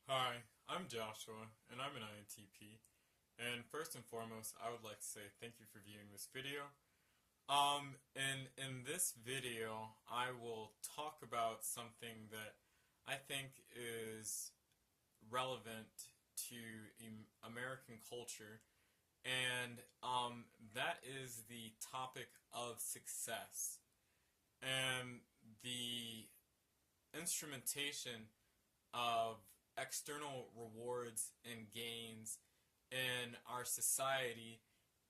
Hi, I'm Joshua, and I'm an INTP. And first and foremost, I would like to say thank you for viewing this video. In this video, I will talk about something that I think is relevant to American culture, and that is the topic of success and the instrumentation of external rewards and gains in our society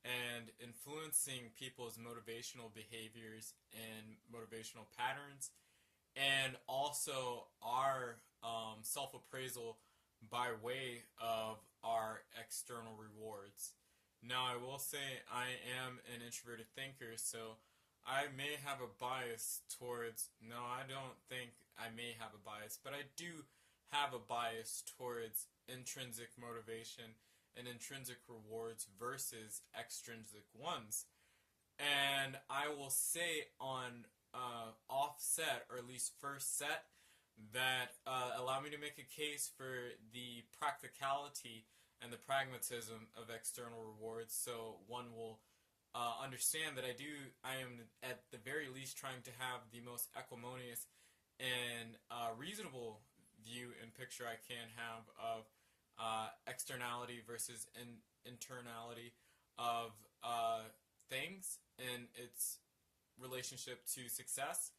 and influencing people's motivational behaviors and motivational patterns, and also our self-appraisal by way of our external rewards. Now, I will say I am an introverted thinker, so I may have a bias towards, no, I don't think I may have a bias, but I do have a bias towards intrinsic motivation and intrinsic rewards versus extrinsic ones. And I will say on offset, or at least first set, that allow me to make a case for the practicality and the pragmatism of external rewards, so one will understand that I am at the very least trying to have the most equimonious and reasonable view and picture I can have of externality versus internality of things and its relationship to success.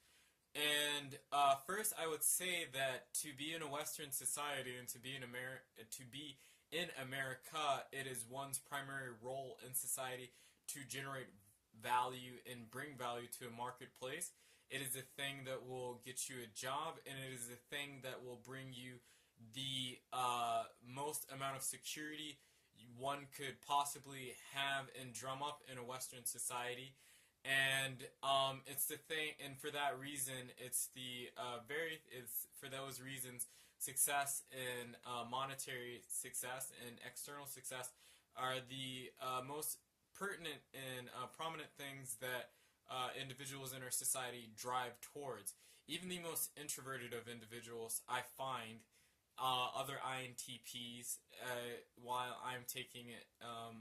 And first, I would say that to be in a Western society and to be in America, it is one's primary role in society to generate value and bring value to a marketplace. It is a thing that will get you a job, and it is a thing that will bring you the most amount of security one could possibly have and drum up in a Western society. And it's the thing, and for that reason, it's for those reasons, success and monetary success and external success are the most pertinent and prominent things that individuals in our society drive towards. Even the most introverted of individuals, I find, other INTPs, while I'm taking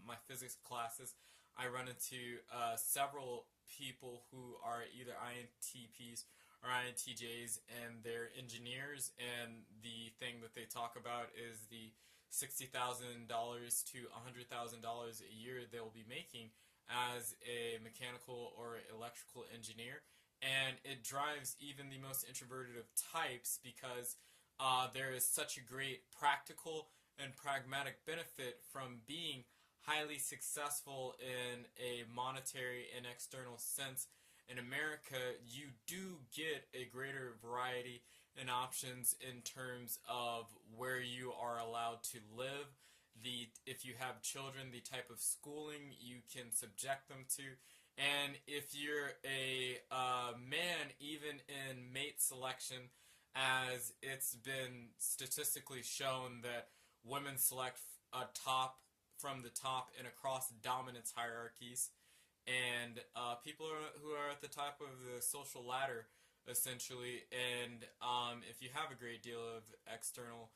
my physics classes, I run into several people who are either INTPs or INTJs, and they're engineers, and the thing that they talk about is the $60,000 to $100,000 a year they'll be making as a mechanical or electrical engineer. And it drives even the most introverted of types because there is such a great practical and pragmatic benefit from being highly successful in a monetary and external sense. In America, you do get a greater variety and options in terms of where you are allowed to live, if you have children, the type of schooling you can subject them to, and if you're a man, even in mate selection, as it's been statistically shown that women select a top from the top and across dominance hierarchies, and people who are at the top of the social ladder, essentially. And if you have a great deal of external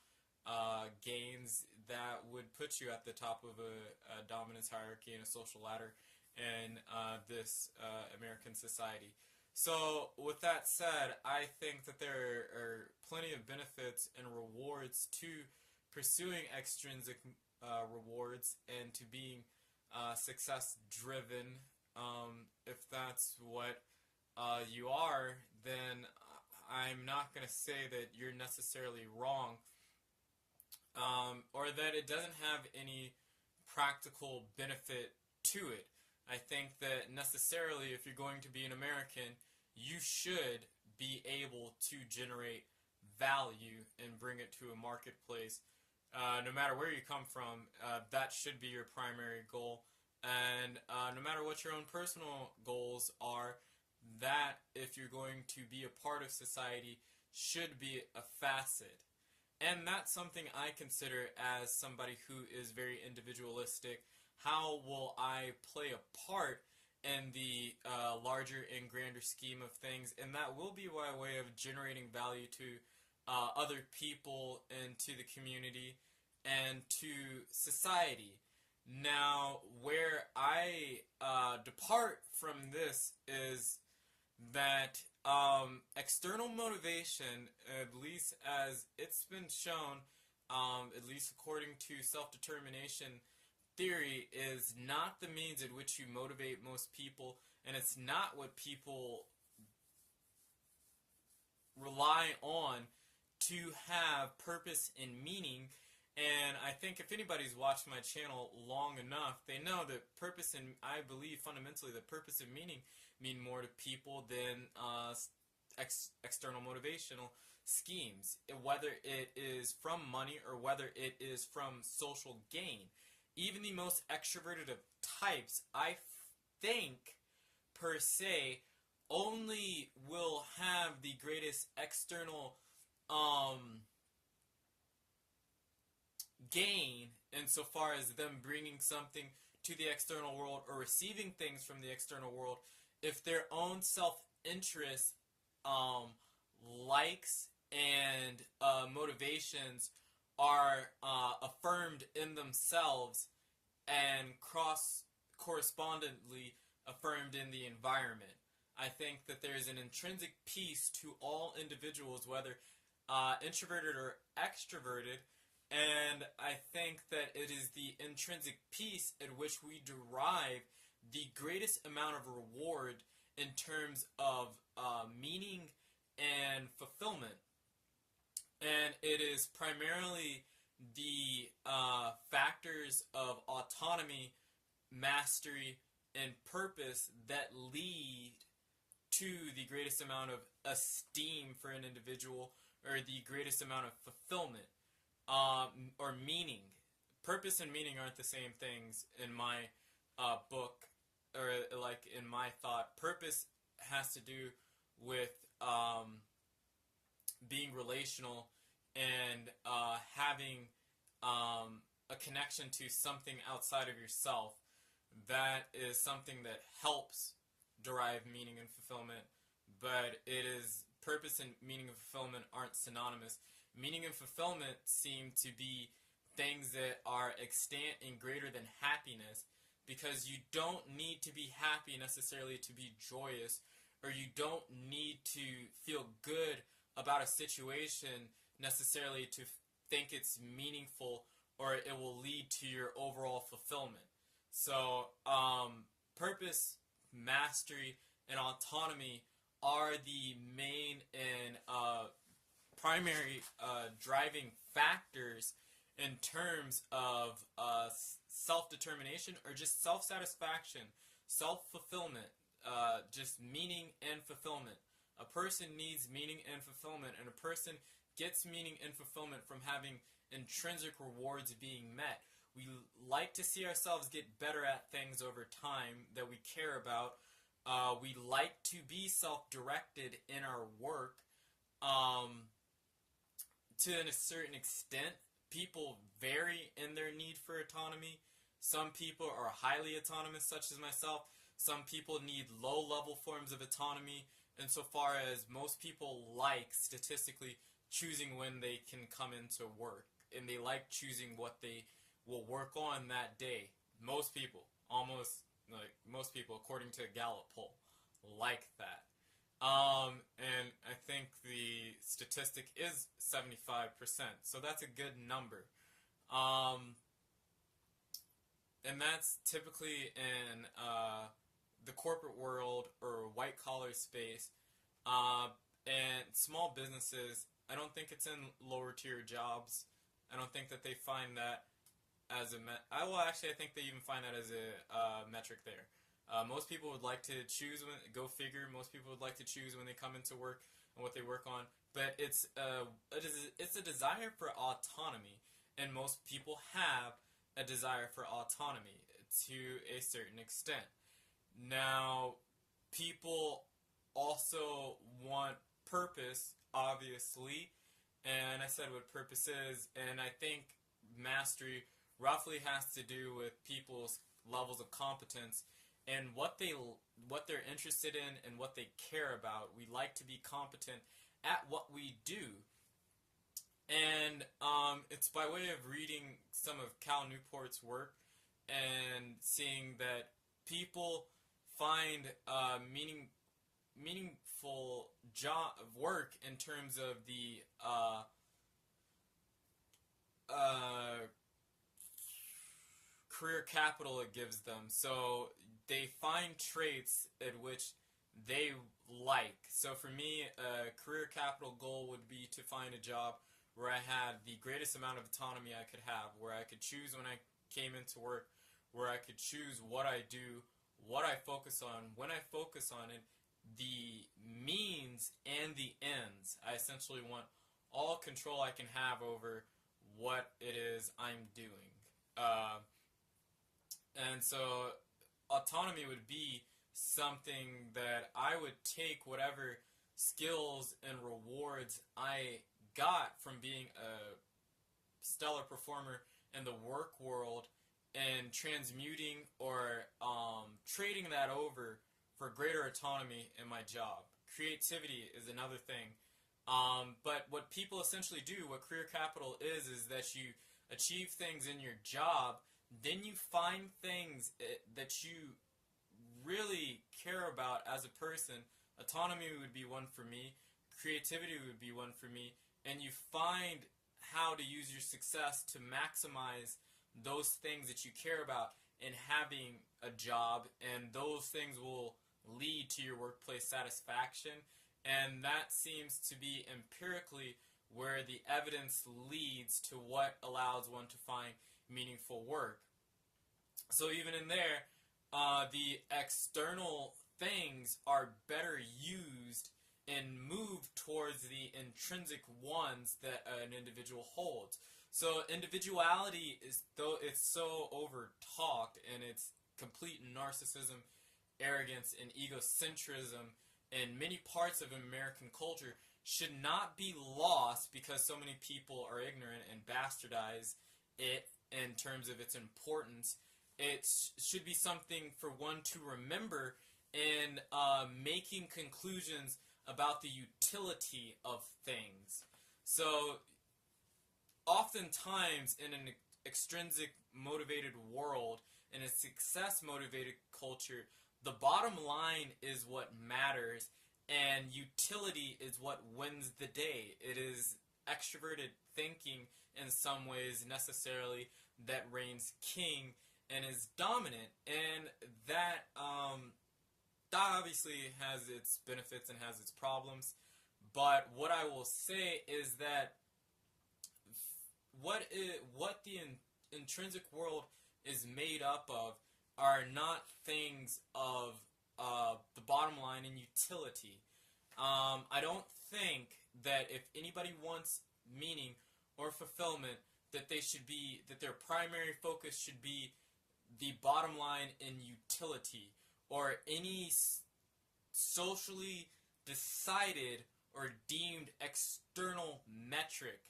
gains, that would put you at the top of a dominance hierarchy and a social ladder in this American society. So, with that said, I think that there are plenty of benefits and rewards to pursuing extrinsic rewards and to being success driven. If that's what you are, then I'm not going to say that you're necessarily wrong, or that it doesn't have any practical benefit to it. I think that necessarily, if you're going to be an American, you should be able to generate value and bring it to a marketplace. No matter where you come from, that should be your primary goal. And no matter what your own personal goals are, that, if you're going to be a part of society, should be a facet. And that's something I consider as somebody who is very individualistic. How will I play a part in the larger and grander scheme of things? And that will be by way of generating value to other people into the community and to society. Now, where I depart from this is that external motivation, at least as it's been shown, at least according to self-determination theory, is not the means in which you motivate most people, and it's not what people rely on to have purpose and meaning. And I think if anybody's watched my channel long enough, they know that purpose and, I believe fundamentally that purpose and meaning mean more to people than external motivational schemes, whether it is from money or whether it is from social gain. Even the most extroverted of types, I think, per se, only will have the greatest external gain insofar as them bringing something to the external world or receiving things from the external world if their own self-interest, likes, and motivations are affirmed in themselves and correspondently affirmed in the environment. I think that there's an intrinsic piece to all individuals, whether introverted or extroverted, and I think that it is the intrinsic piece at which we derive the greatest amount of reward in terms of meaning and fulfillment. And it is primarily the factors of autonomy, mastery, and purpose that lead to the greatest amount of esteem for an individual, or the greatest amount of fulfillment, or meaning. Purpose and meaning aren't the same things in my book, or like in my thought. Purpose has to do with being relational and having a connection to something outside of yourself. That is something that helps derive meaning and fulfillment, but it is purpose and meaning and fulfillment aren't synonymous. Meaning and fulfillment seem to be things that are extant and greater than happiness, because you don't need to be happy necessarily to be joyous, or you don't need to feel good about a situation necessarily to think it's meaningful or it will lead to your overall fulfillment. So, purpose, mastery, and autonomy are the main and primary driving factors in terms of self-determination, or just self-satisfaction, self-fulfillment, just meaning and fulfillment. A person needs meaning and fulfillment, and a person gets meaning and fulfillment from having intrinsic rewards being met. We like to see ourselves get better at things over time that we care about. We like to be self-directed in our work. To a certain extent, people vary in their need for autonomy. Some people are highly autonomous, such as myself. Some people need low-level forms of autonomy, insofar as most people like, statistically, choosing when they can come into work. And they like choosing what they will work on that day. Most people, most people, according to a Gallup poll, like that. And I think the statistic is 75%, so that's a good number. And that's typically in the corporate world or white-collar space. And small businesses, I don't think it's in lower-tier jobs. I don't think that they find that as a I think they even find that as a metric there. Most people would like to choose go figure, most people would like to choose when they come into work and what they work on. But it's a desire for autonomy, and most people have a desire for autonomy to a certain extent. Now, people also want purpose, obviously, and I said what purpose is, and I think mastery roughly has to do with people's levels of competence and what they're interested in and what they care about. We like to be competent at what we do. And it's by way of reading some of Cal Newport's work and seeing that people find meaningful job work in terms of the uh, career capital it gives them. So they find traits at which they like. So for me, a career capital goal would be to find a job where I had the greatest amount of autonomy I could have, where I could choose when I came into work, where I could choose what I do, what I focus on, when I focus on it, the means and the ends. I essentially want all control I can have over what it is I'm doing. And so autonomy would be something that I would take whatever skills and rewards I got from being a stellar performer in the work world and transmuting or trading that over for greater autonomy in my job. Creativity is another thing. But what people essentially do, what career capital is that you achieve things in your job, then you find things that you really care about as a person. Autonomy would be one for me. Creativity would be one for me. And you find how to use your success to maximize those things that you care about in having a job, and those things will lead to your workplace satisfaction. And that seems to be empirically where the evidence leads to what allows one to find meaningful work. So even in there, the external things are better used and moved towards the intrinsic ones that an individual holds. So individuality is, though it's so over talked, and it's complete narcissism, arrogance, and egocentrism in many parts of American culture, should not be lost because so many people are ignorant and bastardize it in terms of its importance. It should be something for one to remember in making conclusions about the utility of things. So oftentimes in an extrinsic motivated world, in a success motivated culture, the bottom line is what matters, and utility is what wins the day. It is extroverted thinking in some ways necessarily that reigns king and is dominant, and that obviously has its benefits and has its problems. But what I will say is that what the intrinsic world is made up of are not things of the bottom line and utility. I don't think that if anybody wants meaning or fulfillment, that their primary focus should be the bottom line in utility or any socially decided or deemed external metric.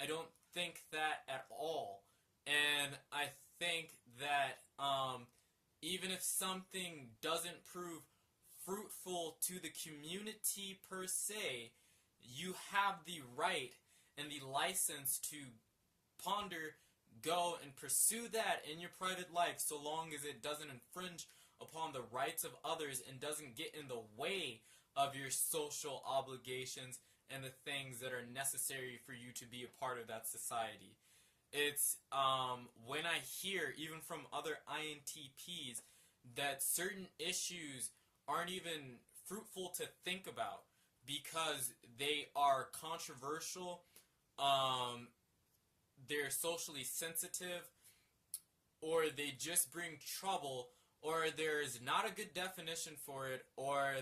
I don't think that at all. And I think that even if something doesn't prove fruitful to the community per se, you have the right and the license to ponder, go, and pursue that in your private life, so long as it doesn't infringe upon the rights of others and doesn't get in the way of your social obligations and the things that are necessary for you to be a part of that society. It's when I hear, even from other INTPs, that certain issues aren't even fruitful to think about because they are controversial, they're socially sensitive, or they just bring trouble, or there's not a good definition for it, or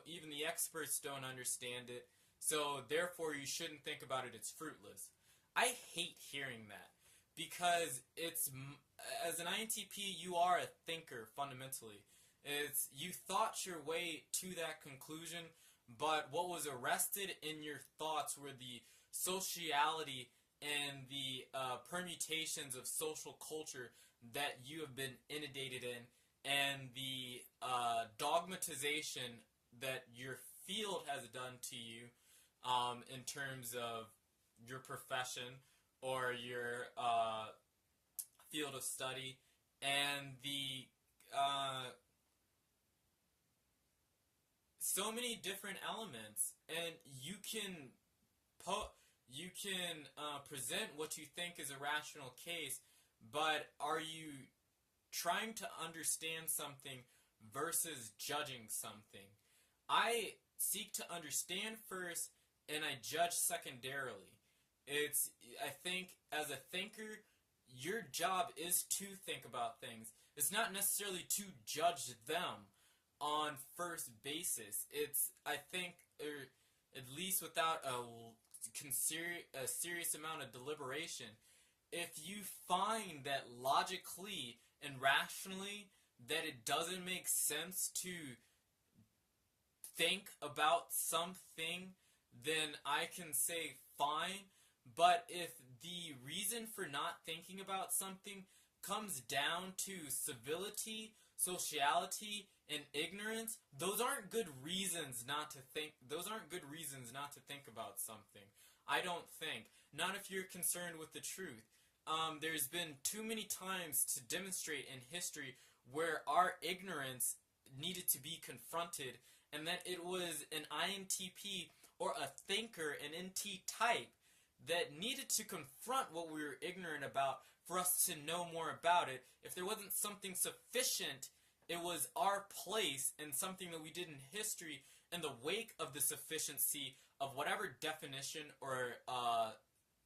even the experts don't understand it, so therefore you shouldn't think about it, it's fruitless. I hate hearing that, because as an INTP, you are a thinker fundamentally. You thought your way to that conclusion, but what was arrested in your thoughts were the sociality and the permutations of social culture that you have been inundated in, and the dogmatization that your field has done to you, in terms of your profession or your field of study, and the so many different elements, and you can present what you think is a rational case, but are you trying to understand something versus judging something? I seek to understand first, and I judge secondarily. I think as a thinker, your job is to think about things. It's not necessarily to judge them on first basis. I think, or at least without a serious amount of deliberation, if you find that logically and rationally that it doesn't make sense to think about something, then I can say fine. But if the reason for not thinking about something comes down to civility, sociality, and ignorance, those aren't good reasons not to think. Those aren't good reasons not to think about something. I don't think. Not if you're concerned with the truth. There's been too many times to demonstrate in history where our ignorance needed to be confronted, and that it was an INTP or a thinker, an NT type, that needed to confront what we were ignorant about for us to know more about it. If there wasn't something sufficient, it was our place, and something that we did in history in the wake of the sufficiency of whatever definition or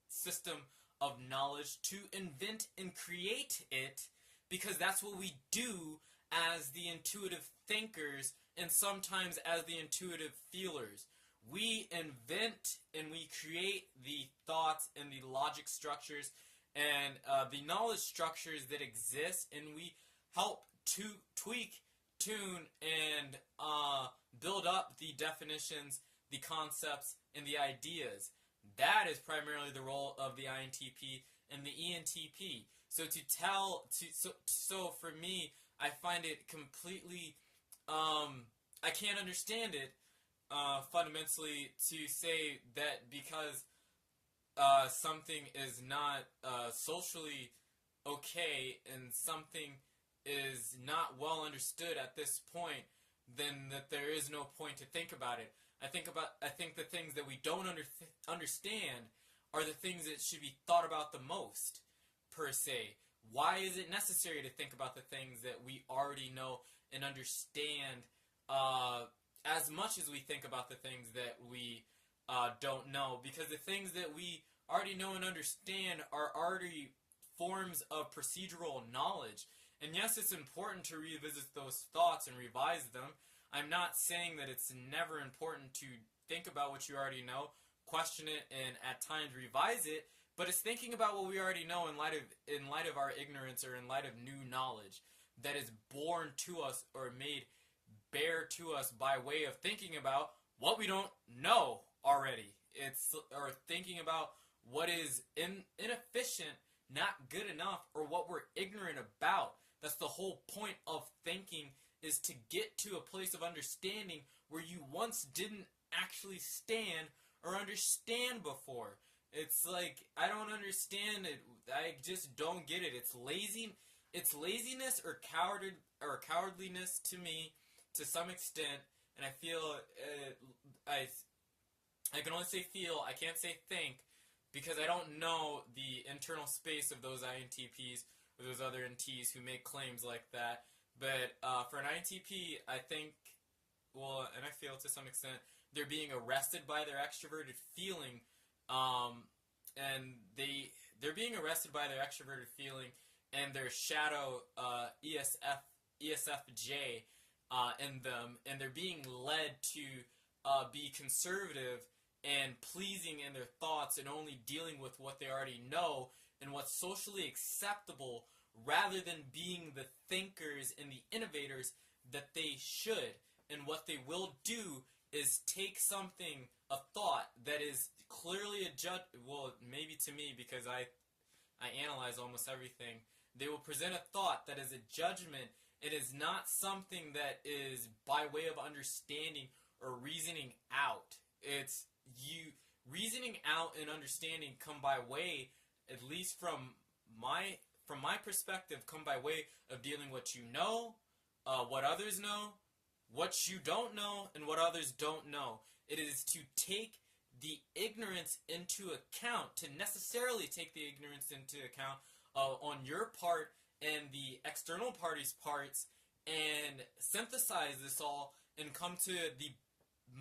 system of knowledge, to invent and create it, because that's what we do as the intuitive thinkers, and sometimes as the intuitive feelers. We invent and we create the thoughts and the logic structures and the knowledge structures that exist, and we help to tweak, tune, and build up the definitions, the concepts, and the ideas. That is primarily the role of the INTP and the ENTP. So for me, I find it completely, I can't understand it fundamentally to say that because something is not socially okay and something is not well understood at this point, then that there is no point to think about it. I think the things that we don't understand are the things that should be thought about the most, per se. Why is it necessary to think about the things that we already know and understand as much as we think about the things that we don't know? Because the things that we already know and understand are already forms of procedural knowledge. And yes, it's important to revisit those thoughts and revise them. I'm not saying that it's never important to think about what you already know, question it, and at times revise it, but it's thinking about what we already know in light of our ignorance, or in light of new knowledge that is born to us or made bare to us by way of thinking about what we don't know already. Or thinking about what is inefficient, not good enough, or what we're ignorant about. That's the whole point of thinking, is to get to a place of understanding where you once didn't actually stand or understand before. It's like, I don't understand it. I just don't get it. It's laziness or cowardliness to me, to some extent, and I feel I can only say feel. I can't say think, because I don't know the internal space of those INTPs or those other NTs who make claims like that. But for an INTP, I think, well, and I feel to some extent, they're being arrested by their extroverted feeling, and they're being arrested by their extroverted feeling and their shadow ESFJ in them, and they're being led to be conservative and pleasing in their thoughts, and only dealing with what they already know and what's socially acceptable, rather than being the thinkers and the innovators that they should. And what they will do is take something, a thought that is clearly a well, maybe to me, because I analyze almost everything, they will present a thought that is a judgment. It is not something that is by way of understanding or reasoning out. It's reasoning out and understanding come by way, at least from my perspective, come by way of dealing what you know, what others know, what you don't know, and what others don't know. It is to take the ignorance into account, to necessarily take the ignorance into account on your part and the external party's parts, and synthesize this all and come to the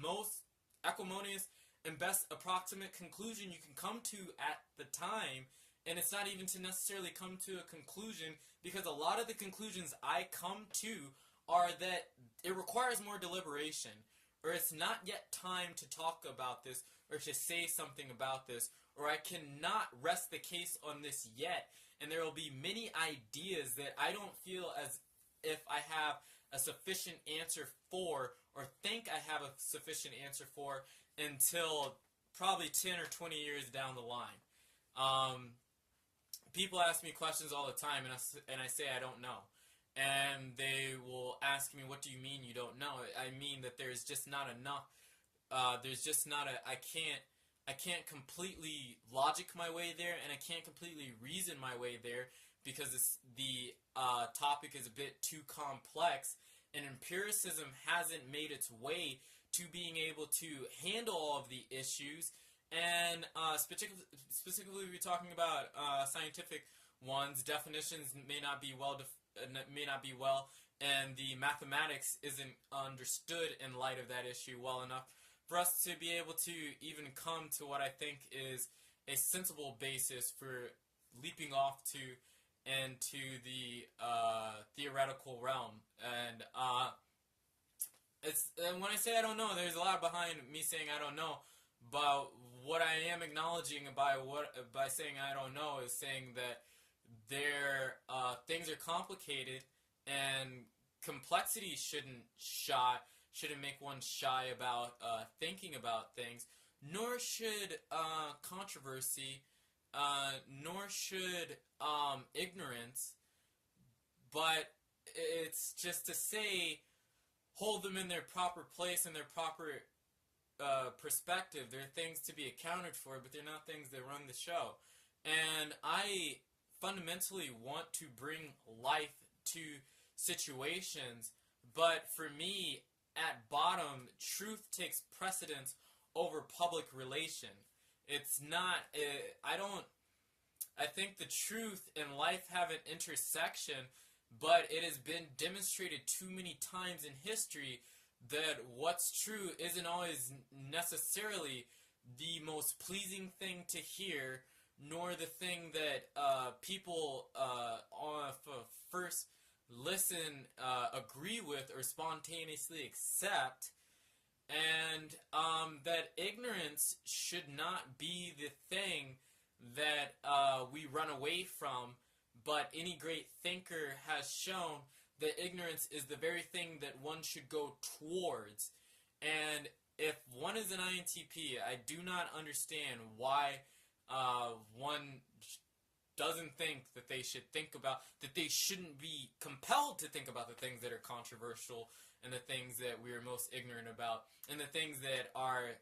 most acrimonious and best approximate conclusion you can come to at the time. And it's not even to necessarily come to a conclusion, because a lot of the conclusions I come to are that it requires more deliberation, or it's not yet time to talk about this, or to say something about this, or I cannot rest the case on this yet, and there will be many ideas that I don't feel as if I have a sufficient answer for, or think I have a sufficient answer for, until probably 10 or 20 years down the line. People ask me questions all the time, and I say I don't know. And they will ask me, what do you mean you don't know? I mean that there's just not enough. There's just not I can't completely logic my way there, and I can't completely reason my way there, because the topic is a bit too complex, and empiricism hasn't made its way to being able to handle all of the issues. And specifically, we're talking about scientific ones. Definitions may not be well, and the mathematics isn't understood in light of that issue well enough for us to be able to even come to what I think is a sensible basis for leaping off to into the theoretical realm. And when I say I don't know, there's a lot behind me saying I don't know. But what I am acknowledging by saying I don't know is saying that things are complicated, and complexity shouldn't make one shy about thinking about things, nor should controversy, nor should ignorance. But it's just to say, hold them in their proper place, in their proper perspective. There are things to be accounted for, but they're not things that run the show. And I fundamentally want to bring life to situations, but for me, at bottom, truth takes precedence over public relation. It's not, I think the truth and life have an intersection, but it has been demonstrated too many times in history that what's true isn't always necessarily the most pleasing thing to hear, nor the thing that people on first listen agree with or spontaneously accept, and that ignorance should not be the thing that we run away from, but any great thinker has shown that ignorance is the very thing that one should go towards. And if one is an INTP, I do not understand why one doesn't think that they should think about, that they shouldn't be compelled to think about the things that are controversial, and the things that we are most ignorant about, and the things that are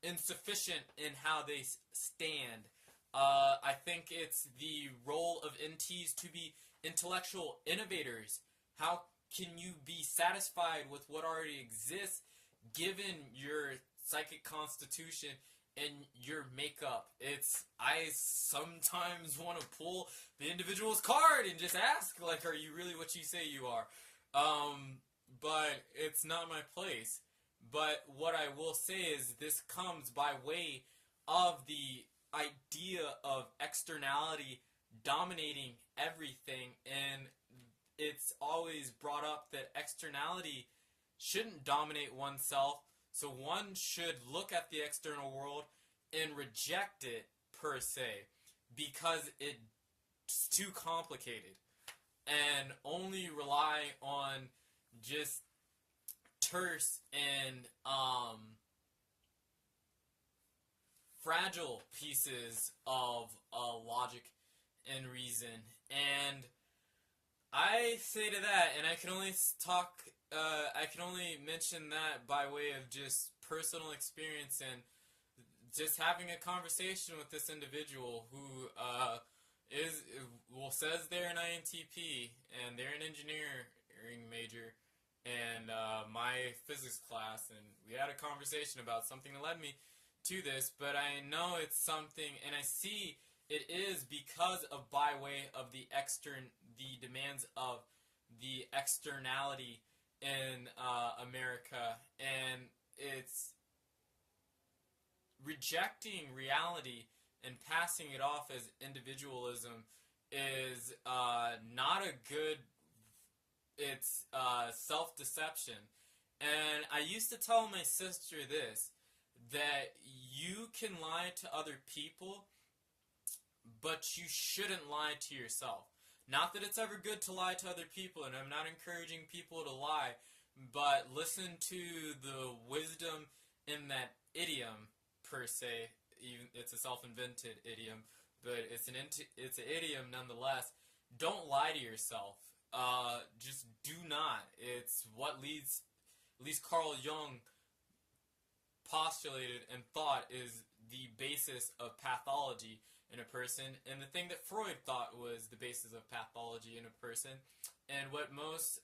insufficient in how they stand. I think it's the role of NTs to be intellectual innovators. How can you be satisfied with what already exists, given your psychic constitution and your makeup? I sometimes want to pull the individual's card and just ask, like, are you really what you say you are? But it's not my place. But what I will say is this comes by way of the idea of externality dominating everything, and it's always brought up that externality shouldn't dominate oneself, so one should look at the external world and reject it per se, because it's too complicated, and only rely on just terse and fragile pieces of logic and reason. And I say to that, and I can only mention that by way of just personal experience and just having a conversation with this individual who says they're an INTP and they're an engineering major, and my physics class, and we had a conversation about something that led me to this, but I know it's something, and I see it is because of by way of the demands of the externality in America, and it's rejecting reality and passing it off as individualism is not a good, it's self-deception. And I used to tell my sister this, that you can lie to other people, but you shouldn't lie to yourself. Not that it's ever good to lie to other people, and I'm not encouraging people to lie, but listen to the wisdom in that idiom, per se. Even, it's a self-invented idiom, but it's an idiom nonetheless. Don't lie to yourself. Just do not. It's what leads, at least Carl Jung postulated and thought is the basis of pathology in a person, and the thing that Freud thought was the basis of pathology in a person, and what most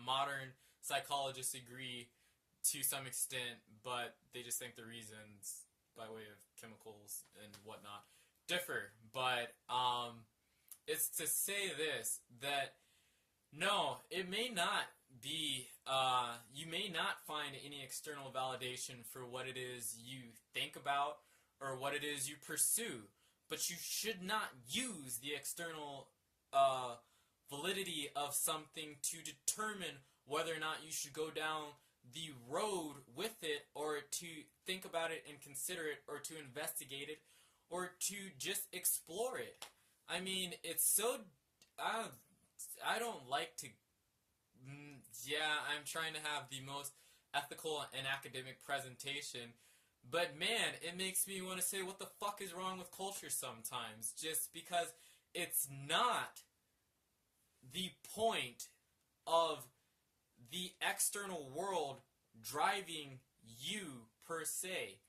modern psychologists agree to some extent, but they just think the reasons by way of chemicals and whatnot differ. But it's to say this, that no, it may not be, you may not find any external validation for what it is you think about or what it is you pursue, but you should not use the external validity of something to determine whether or not you should go down the road with it, or to think about it and consider it, or to investigate it, or to just explore it. I mean, it's so... I don't like to... Yeah, I'm trying to have the most ethical and academic presentation, but man, it makes me want to say, what the fuck is wrong with culture sometimes? Just because it's not the point of the external world driving you per se.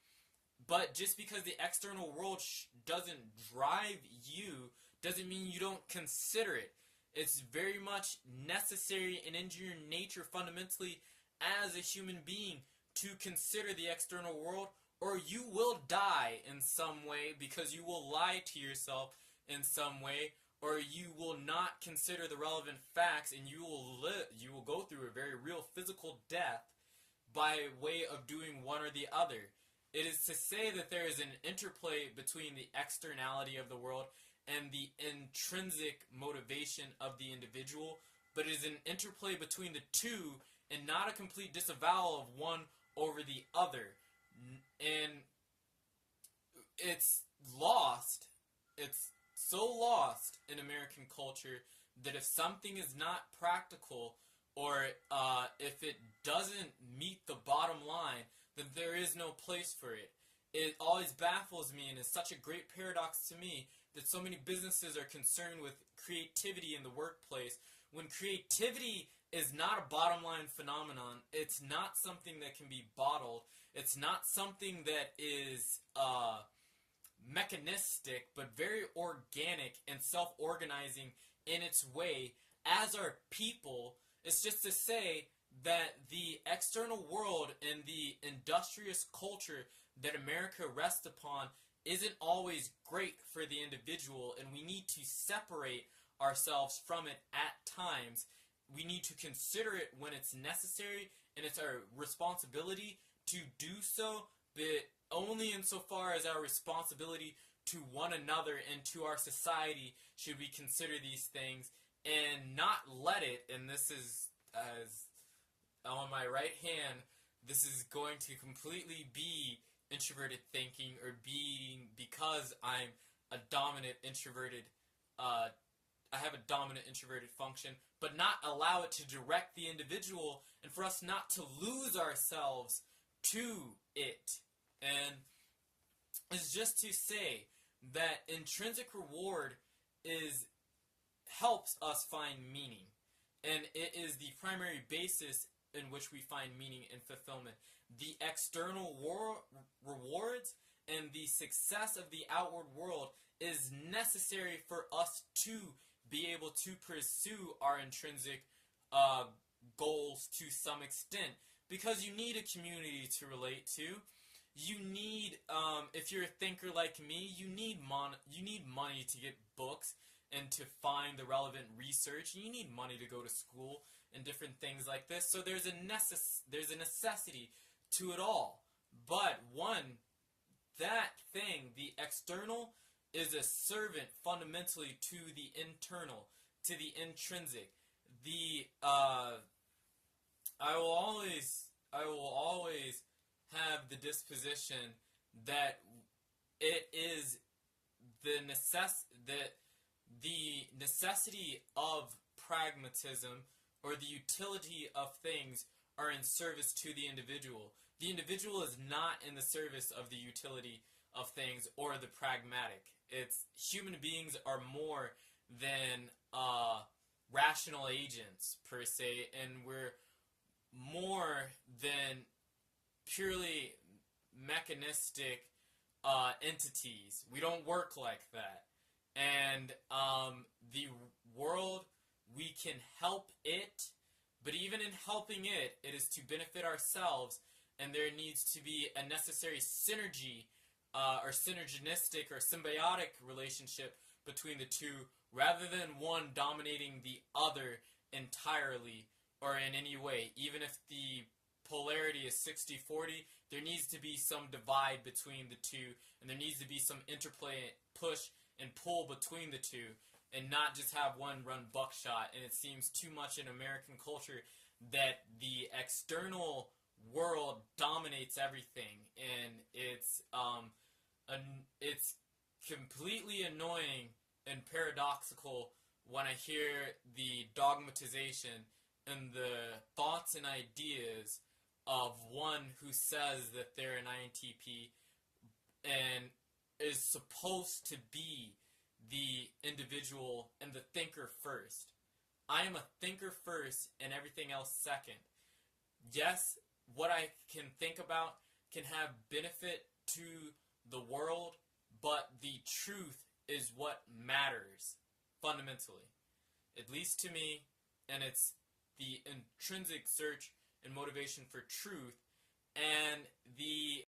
But just because the external world doesn't drive you doesn't mean you don't consider it. It's very much necessary and in your nature fundamentally as a human being to consider the external world, or you will die in some way because you will lie to yourself in some way, or you will not consider the relevant facts, and you will go through a very real physical death by way of doing one or the other. It is to say that there is an interplay between the externality of the world and the intrinsic motivation of the individual, but it is an interplay between the two and not a complete disavowal of one over the other. And it's lost. It's so lost in American culture that if something is not practical, or if it doesn't meet the bottom line, then there is no place for it. It always baffles me, and is such a great paradox to me, that so many businesses are concerned with creativity in the workplace, when creativity is not a bottom line phenomenon. It's not something that can be bottled. It's not something that is mechanistic, but very organic and self-organizing in its way, as are people. It's just to say that the external world and the industrious culture that America rests upon isn't always great for the individual, and we need to separate ourselves from it at times. We need to consider it when it's necessary, and it's our responsibility to do so, but only insofar as our responsibility to one another and to our society should we consider these things, and not let it, and this is, as on my right hand, this is going to completely be introverted thinking, or being, because I'm a dominant introverted, I have a dominant introverted function, but not allow it to direct the individual, and for us not to lose ourselves to it. And it's just to say that intrinsic reward helps us find meaning, and it is the primary basis in which we find meaning and fulfillment. The external rewards and the success of the outward world is necessary for us to be able to pursue our intrinsic goals to some extent, because you need a community to relate to. You need, if you're a thinker like me, you need money to get books and to find the relevant research. You need money to go to school and different things like this. So there's a necessity to it all. But that thing, the external, is a servant fundamentally to the internal, to the intrinsic. I will always have the disposition that it is the necessity of pragmatism, or the utility of things, are in service to the individual. The individual is not in the service of the utility of things or the pragmatic. Human beings are more than rational agents per se, and we're more than purely mechanistic entities. We don't work like that. And the world, we can help it, but even in helping it, it is to benefit ourselves, and there needs to be a necessary synergy or synergistic or symbiotic relationship between the two, rather than one dominating the other entirely or in any way. Even if the polarity is 60-40, there needs to be some divide between the two, and there needs to be some interplay, push and pull between the two, and not just have one run buckshot. And it seems too much in American culture that the external world dominates everything, and it's completely annoying and paradoxical when I hear the dogmatization and the thoughts and ideas of one who says that they're an INTP and is supposed to be the individual and the thinker first. I am a thinker first and everything else second. Yes, what I can think about can have benefit to the world, but the truth is what matters fundamentally, at least to me, and it's the intrinsic search and motivation for truth, and the